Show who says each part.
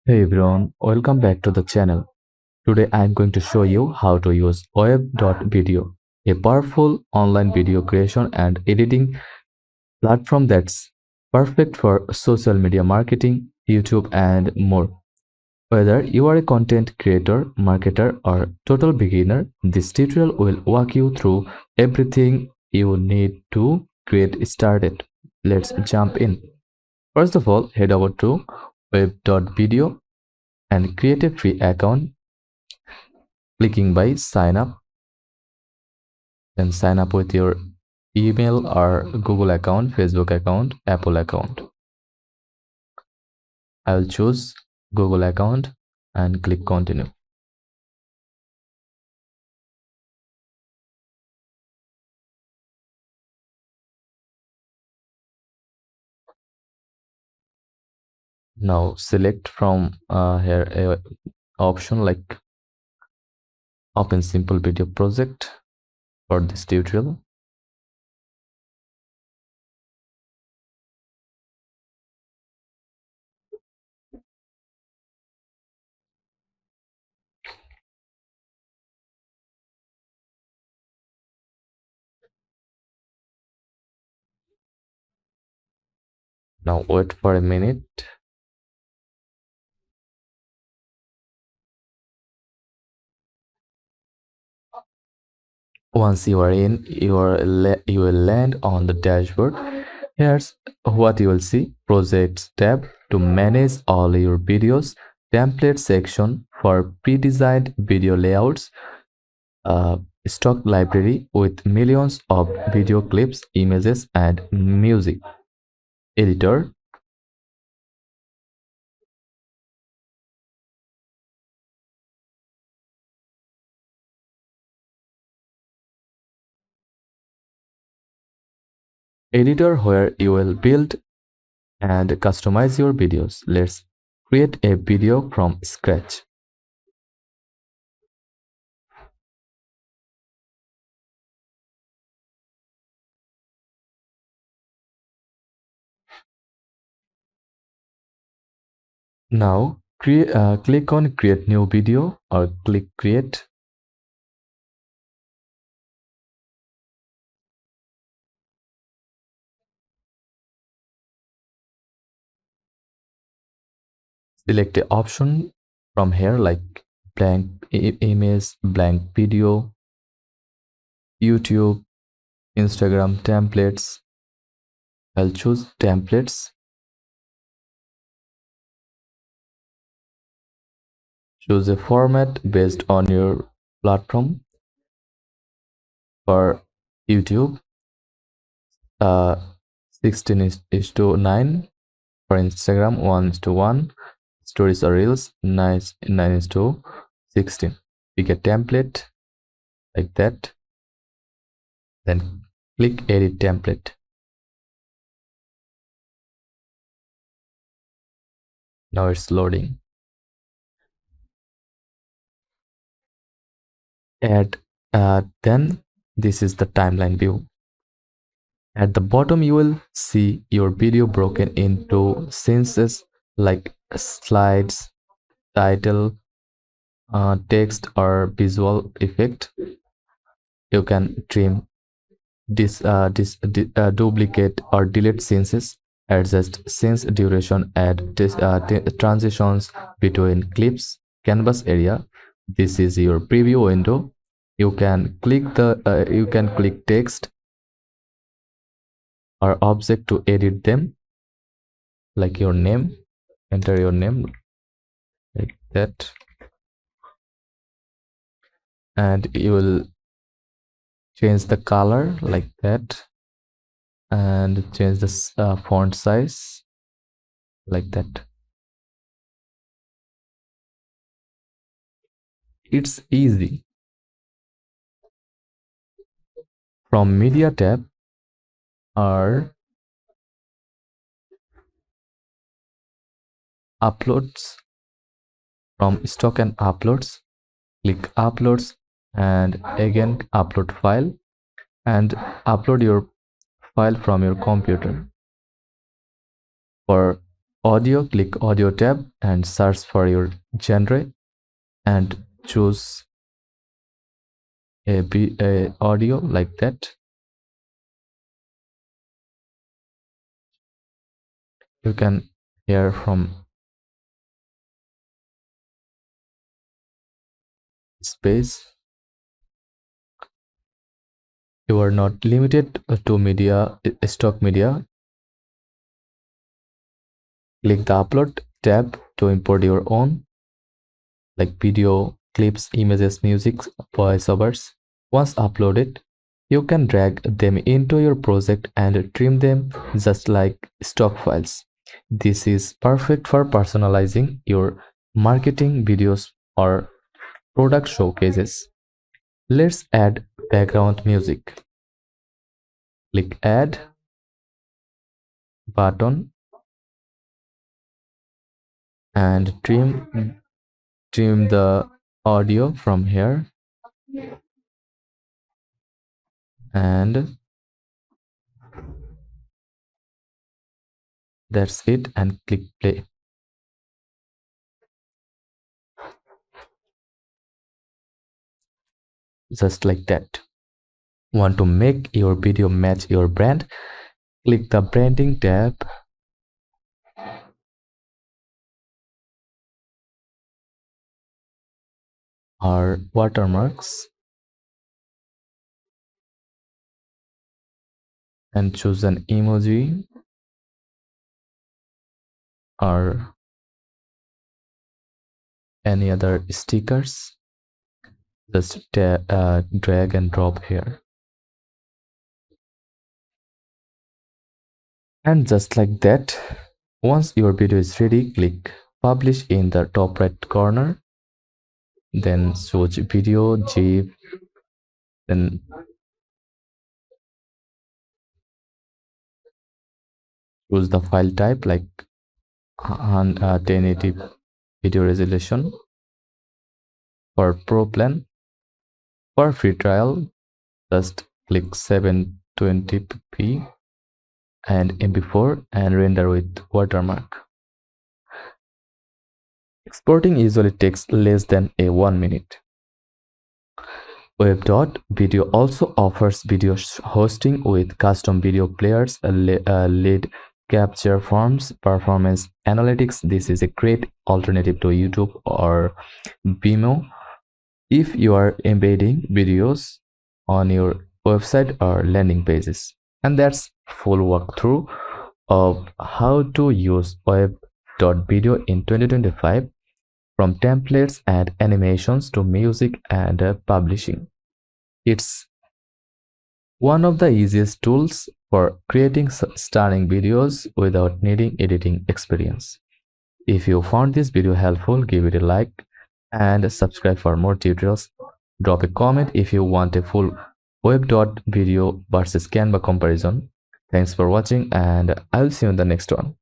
Speaker 1: Hey everyone, welcome back to the channel. Today I am going to show you how to use Web.video, a powerful online video creation and editing platform that's perfect for social media marketing, YouTube and more. Whether you are a content creator, marketer or total beginner, this tutorial will walk you through everything you need to get started. Let's jump in. First of all, head over to Web.video and create a free account clicking by sign up. Then sign up with your email or Google account, Facebook account, Apple account. I will choose Google account and click continue. Now select from here a option like open simple video project for this tutorial. Now wait for a minute. Once you are in, you will land on the dashboard. Here's what you will see: Projects tab to manage all your videos, template section for pre-designed video layouts, uh, stock library with millions of video clips, images, and music, editor, editor where you will build and customize your videos. Let's create a video from scratch. Now click on create new video or click create. Select the option from here like blank image, blank video, YouTube, Instagram templates. I'll choose templates. Choose a format based on your platform. For YouTube, 16 is to 9. For Instagram, 1 is to 1. Stories or Reels, 9 is to 16. Pick a template like that. Then click edit template. Now it's loading. Add then this is the timeline view. At the bottom you will see your video broken into scenes like slides, title, text or visual effect. You can trim, duplicate or delete scenes, adjust scenes duration, add transitions between clips, canvas area. This is your preview window. You can click text or object to edit them, like your name. Enter your name like that, and you will change the color like that, and change the font size like that. It's easy. From media tab or uploads, from stock and uploads, click uploads and again upload file, and upload your file from your computer. For Audio, click audio tab and search for your genre and choose a audio like that. You can hear from space. You are not limited to media, stock media. Click the upload tab to import your own, like video, clips, images, music, voiceovers. Once uploaded, you can drag them into your project and trim them just like stock files. This is perfect for personalizing your marketing videos or product showcases. Let's add background music. Click add button and trim the audio from here, and that's it, and click play. Just like that. Want to make your video match your brand? Click the branding tab or watermarks and choose an emoji or any other stickers. Just drag and drop here. And just like that, once your video is ready, click publish in the top right corner, then search video zip, then choose the file type like 1080 video resolution. For pro plan, for free trial, just click 720p and MP4 and render with watermark. Exporting usually takes less than 1 minute. Web.video also offers video hosting with custom video players, lead capture forms, performance analytics. This is a great alternative to YouTube or Vimeo if you are embedding videos on your website or landing pages. And that's full walkthrough of how to use web.video in 2025, from templates and animations to music and publishing. It's one of the easiest tools for creating stunning videos without needing editing experience. If you found this video helpful, give it a like and subscribe for more tutorials. Drop a comment if you want a full web.video versus Canva comparison. Thanks for watching, and I'll see you in the next one.